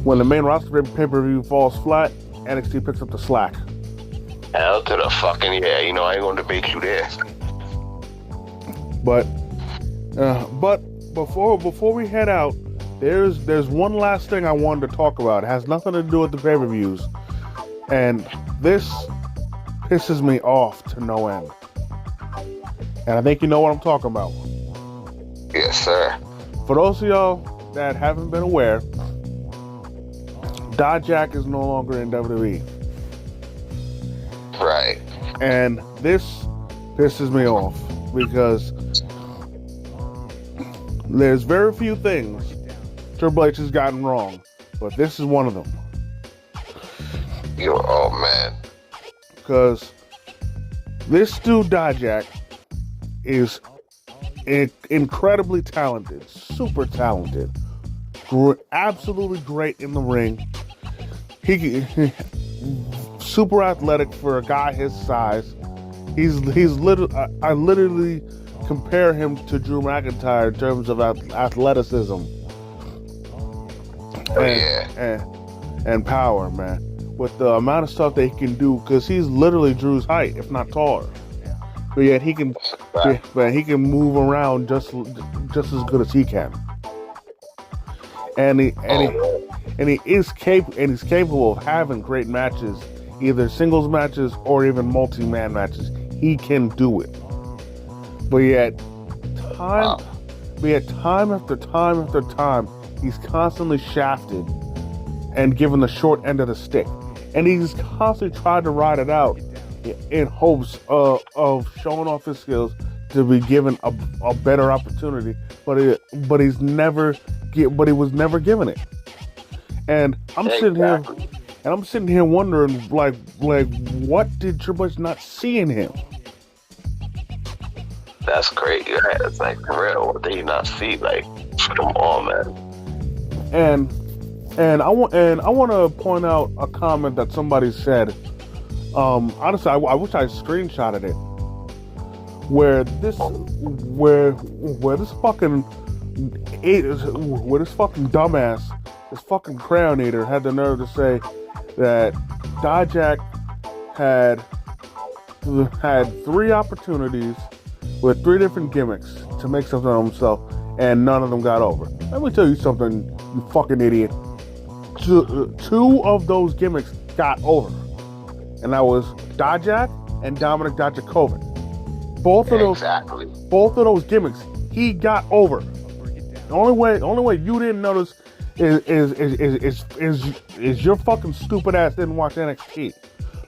Speaker 1: the main roster pay-per-view falls flat, NXT picks up the slack.
Speaker 2: Hell to the fucking yeah! You know I ain't gonna debate you there.
Speaker 1: But before we head out, there's one last thing I wanted to talk about. It has nothing to do with the pay-per-views, and this pisses me off to no end. And I think you know what I'm talking about.
Speaker 2: Yes, sir.
Speaker 1: For those of y'all that haven't been aware, Dijak is no longer in WWE.
Speaker 2: Right.
Speaker 1: And this pisses me off because there's very few things Triple H has gotten wrong, but this is one of them.
Speaker 2: Oh man.
Speaker 1: Because this dude Dijak is incredibly talented, super talented, absolutely great in the ring. He super athletic for a guy his size. He's literally, I literally compare him to Drew McIntyre in terms of athleticism and power, man. With the amount of stuff that he can do, because he's literally Drew's height, if not taller. But yet he can move around just as good as he can. And he's capable of having great matches, either singles matches or even multi-man matches. He can do it. But yet time after time after time, he's constantly shafted and given the short end of the stick. And he's constantly tried to ride it out in hopes of showing off his skills to be given a better opportunity. But he was never given it. And I'm sitting here wondering, like what did Triple H not see in him?
Speaker 2: That's crazy. It's like, for real, what did he not see? Like, come on, man.
Speaker 1: And I want to point out a comment that somebody said. Honestly, I wish I screenshotted it. Where this fucking dumbass, this fucking crown eater, had the nerve to say that Dijak had 3 opportunities with 3 different gimmicks to make something of himself, and none of them got over. Let me tell you something, you fucking idiot. 2 of those gimmicks got over, and that was Dijak and Dominic Dijakovic. Both of those gimmicks he got over. The only way you didn't notice is your fucking stupid ass didn't watch NXT.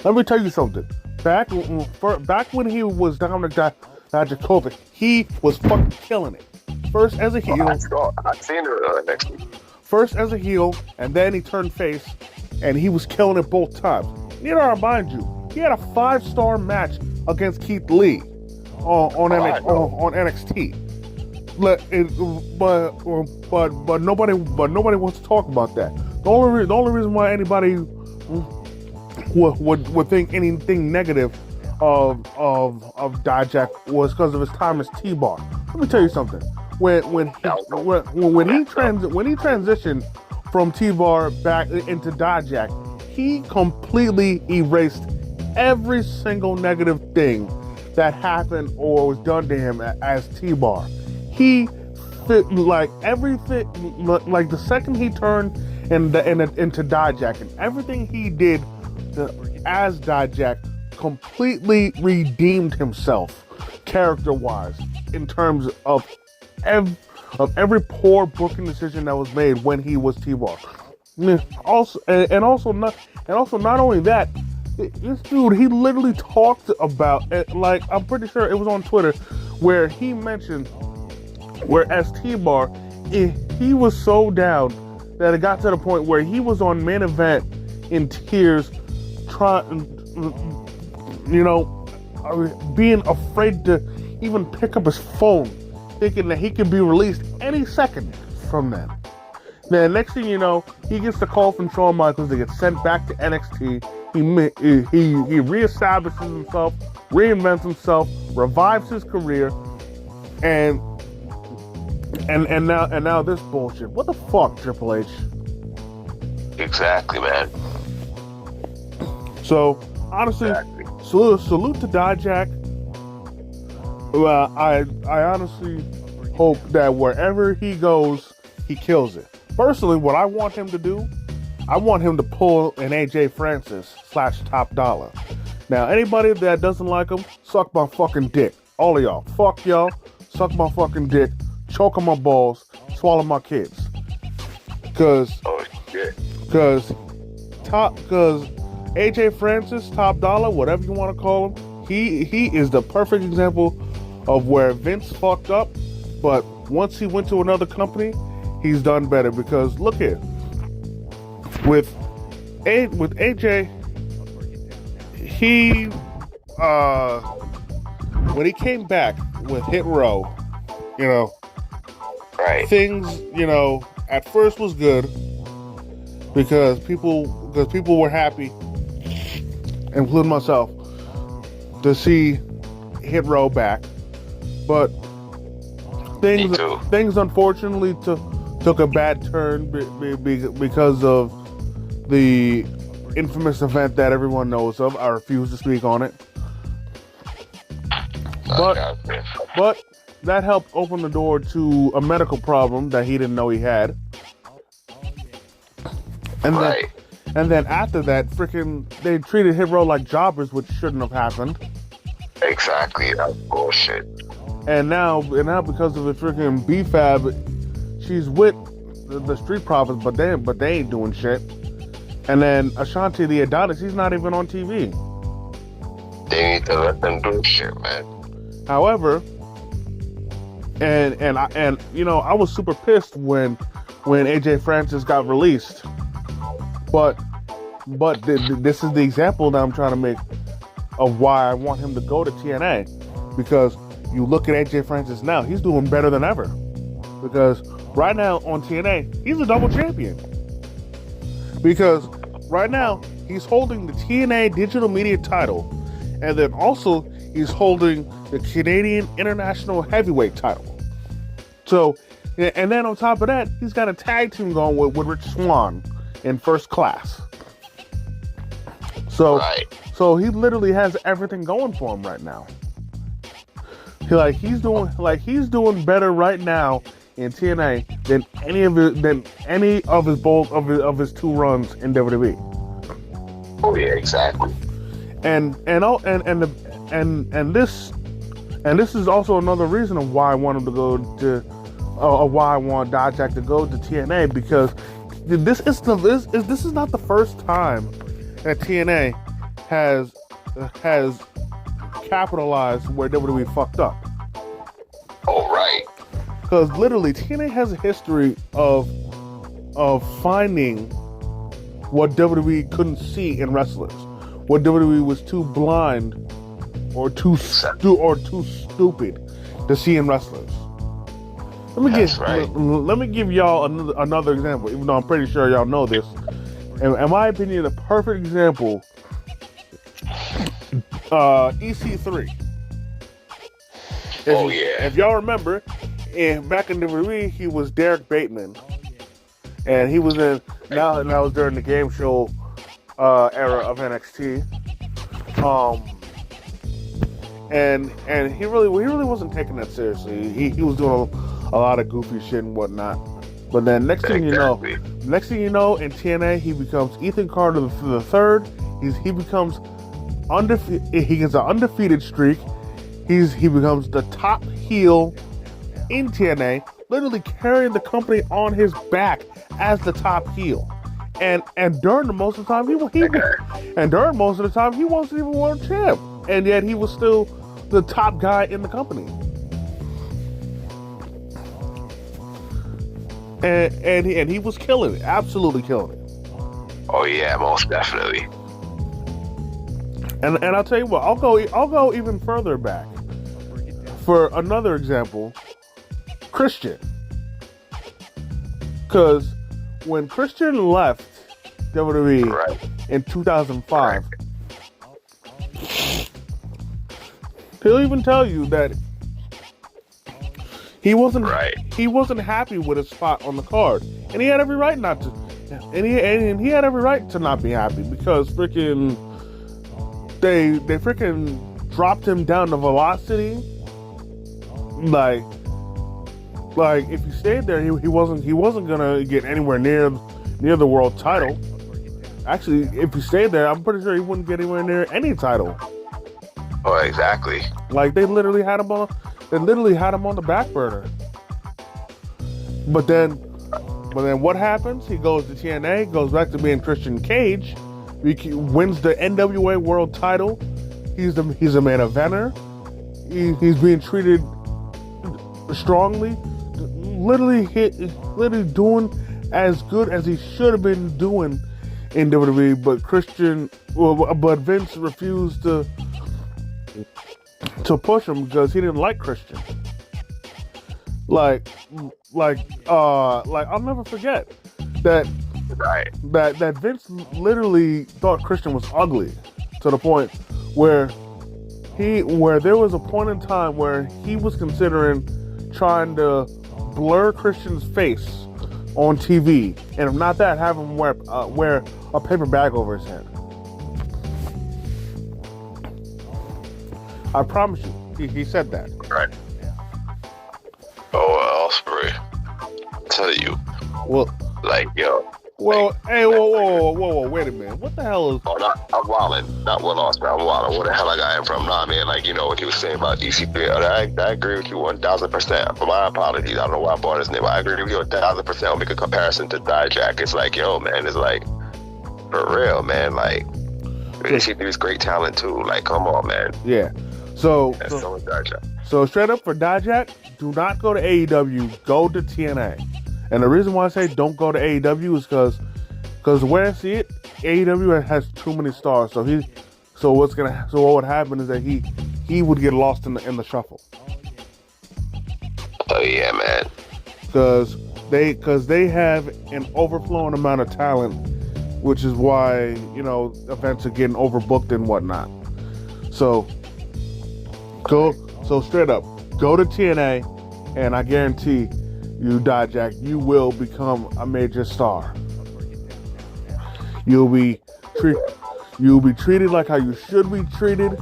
Speaker 1: Let me tell you something. Back when he was Dominic Dijakovic, he was fucking killing it. First as a heel.
Speaker 2: I've seen it next week.
Speaker 1: First as a heel, and then he turned face, and he was killing it both times. Need to remind you, he had a 5-star match against Keith Lee on NXT. But nobody wants to talk about that. The only reason why anybody would think anything negative of Dijak was because of his time as T-Bar. Let me tell you something. When he transitioned from T-Bar back into Dijak, he completely erased every single negative thing that happened or was done to him as T-Bar. He fit like everything, like the second he turned into Dijak, and everything he did as Dijak completely redeemed himself character-wise in terms of every poor booking decision that was made when he was T-Bar. Also not only that, this dude, he literally talked about it, like, I'm pretty sure it was on Twitter where he mentioned where as T-Bar, he was so down that it got to the point where he was on Main Event in tears, being afraid to even pick up his phone, thinking that he could be released any second from that. Then next thing you know, he gets the call from Shawn Michaels to get sent back to NXT. He reestablishes himself, reinvents himself, revives his career, and now this bullshit. What the fuck, Triple H?
Speaker 2: Exactly, man.
Speaker 1: So honestly, salute to Dijak. Well, I honestly hope that wherever he goes, he kills it. Personally, what I want him to do, I want him to pull an AJ Francis / Top Dollar. Now, anybody that doesn't like him, suck my fucking dick. All of y'all. Fuck y'all. Suck my fucking dick. Choke on my balls. Swallow my kids. Cause AJ Francis, Top Dollar, whatever you want to call him, he is the perfect example of where Vince fucked up, but once he went to another company, he's done better. Because look here, with AJ, he when he came back with Hit Row,
Speaker 2: right,
Speaker 1: things at first was good because people were happy, including myself, to see Hit Row back. But things unfortunately took a bad turn because of the infamous event that everyone knows of. I refuse to speak on it. But that helped open the door to a medical problem that he didn't know he had. And then after that, they treated Hit Row like jobbers, which shouldn't have happened.
Speaker 2: Exactly, that's bullshit.
Speaker 1: And now because of the freaking B-Fab, she's with the Street Profits, but they ain't doing shit. And then Ashanti the Adonis, he's not even on TV.
Speaker 2: They need to let them do shit, man.
Speaker 1: However, I was super pissed when AJ Francis got released. But this is the example that I'm trying to make of why I want him to go to TNA, because you look at AJ Francis now, he's doing better than ever. Because right now on TNA, he's a double champion. Because right now, he's holding the TNA Digital Media title, and then also he's holding the Canadian International Heavyweight title. So, and then on top of that, he's got a tag team going with Rich Swann in First Class. So he literally has everything going for him right now. He's doing better right now in TNA than any of his two runs in WWE.
Speaker 2: Oh yeah, exactly.
Speaker 1: And this is also another reason of why I want him to go to, why I want Dijak to go to TNA, because this is not the first time that TNA has capitalized where WWE fucked up.
Speaker 2: Oh, right.
Speaker 1: Because literally, TNA has a history of finding what WWE couldn't see in wrestlers, what WWE was too blind or too stupid to see in wrestlers. Let me give y'all another example, even though I'm pretty sure y'all know this. In my opinion, the perfect example, EC3. If y'all remember, back in WWE, he was Derek Bateman, and he was in that was during the game show era of NXT. And he really wasn't taking that seriously. He was doing a lot of goofy shit and whatnot. But then next thing you know, in TNA, he becomes Ethan Carter the third. He becomes He gets an undefeated streak. He becomes the top heel in TNA, literally carrying the company on his back as the top heel. And during the most of the time he wasn't even world champ, and yet he was still the top guy in the company. And he was killing it, absolutely killing it.
Speaker 2: Oh yeah, most definitely.
Speaker 1: And I'll tell you what, I'll go even further back for another example. Christian, because when Christian left WWE in 2005, he'll even tell you that he wasn't happy with his spot on the card, and he had every right not to. And he had every right to not be happy, because freaking they freaking dropped him down to Velocity. Like if he stayed there, he wasn't gonna get anywhere near the world title. Actually, if he stayed there, I'm pretty sure he wouldn't get anywhere near any title.
Speaker 2: Oh, exactly.
Speaker 1: Like they literally had him on the back burner. But then what happens? He goes to TNA, goes back to being Christian Cage, wins the NWA World Title. He's a main eventer. He's being treated strongly, literally doing as good as he should have been doing in WWE. But Vince refused to push him because he didn't like Christian. Like I'll never forget that Vince literally thought Christian was ugly, to the point where there was a point in time where he was considering trying to blur Christian's face on TV, and if not that, have him wear a paper bag over his head. I promise you, he said that.
Speaker 2: Right. Oh, Osprey. Tell you.
Speaker 1: Well,
Speaker 2: like, yo.
Speaker 1: Well,
Speaker 2: like,
Speaker 1: hey, whoa, wait a minute. What the hell is...
Speaker 2: Oh, I'm wildin'. Not Will Osprey, I'm wildin'. Where the hell I got him from? Nah, man, like, you know, what he was saying about DC3, I agree with you 1,000%. For my apologies, I don't know why I brought his name, but I agree with you 1,000%. I'll make a comparison to Dijak. It's like, yo, man, it's like, for real, man, like, DC3 is great talent, too. Like, come on, man.
Speaker 1: Yeah. So
Speaker 2: is Dijak.
Speaker 1: So straight up for Dijak, do not go to AEW, go to TNA. And the reason why I say don't go to AEW is because the way I see it, AEW has too many stars. So what would happen is that he would get lost in the shuffle.
Speaker 2: Oh yeah, man.
Speaker 1: Because they have an overflowing amount of talent, which is why, you know, events are getting overbooked and whatnot. So straight up, go to TNA, and I guarantee you, Dijak, you will become a major star. You'll be treated like how you should be treated,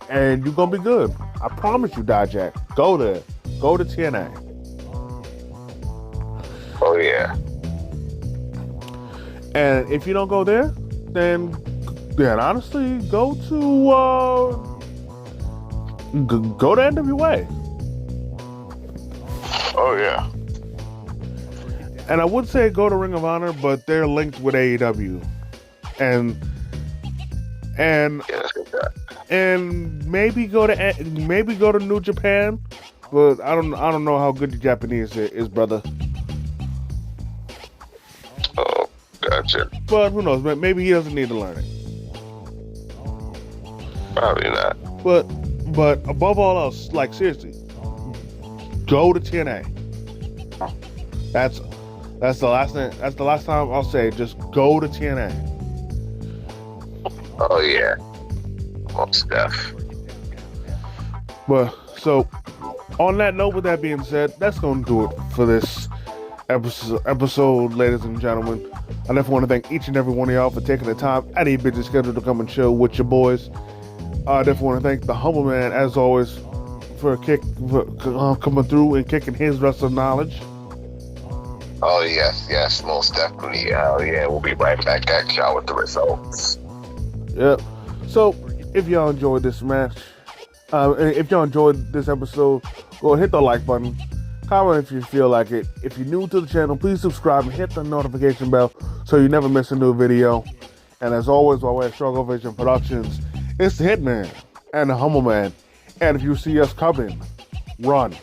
Speaker 1: and you're gonna be good. I promise you, Dijak. Go to TNA.
Speaker 2: Oh yeah.
Speaker 1: And if you don't go there, then honestly, go to NWA.
Speaker 2: Oh yeah.
Speaker 1: And I would say go to Ring of Honor, but they're linked with AEW, and maybe go to New Japan, but I don't know how good the Japanese is, brother.
Speaker 2: Oh, gotcha.
Speaker 1: But who knows? Maybe he doesn't need to learn it.
Speaker 2: Probably not.
Speaker 1: But above all else, like seriously, go to TNA. That's the last thing. That's the last time I'll say. Just go to TNA.
Speaker 2: Oh yeah, most def.
Speaker 1: But so, on that note, with that being said, that's gonna do it for this episode, ladies and gentlemen. I definitely want to thank each and every one of y'all for taking the time out of your busy schedule to come and chill with your boys. I definitely want to thank the Humble Man, as always, for coming through and kicking his wrestling knowledge.
Speaker 2: Oh yes, most definitely. Yeah, we'll be right back at y'all with the results.
Speaker 1: Yep. So, if y'all enjoyed this match, if y'all enjoyed this episode, go hit the like button. Comment if you feel like it. If you're new to the channel, please subscribe and hit the notification bell so you never miss a new video. And as always, while we're at Struggle Vision Productions, it's the Hitman and the Humble Man. And if you see us coming, run.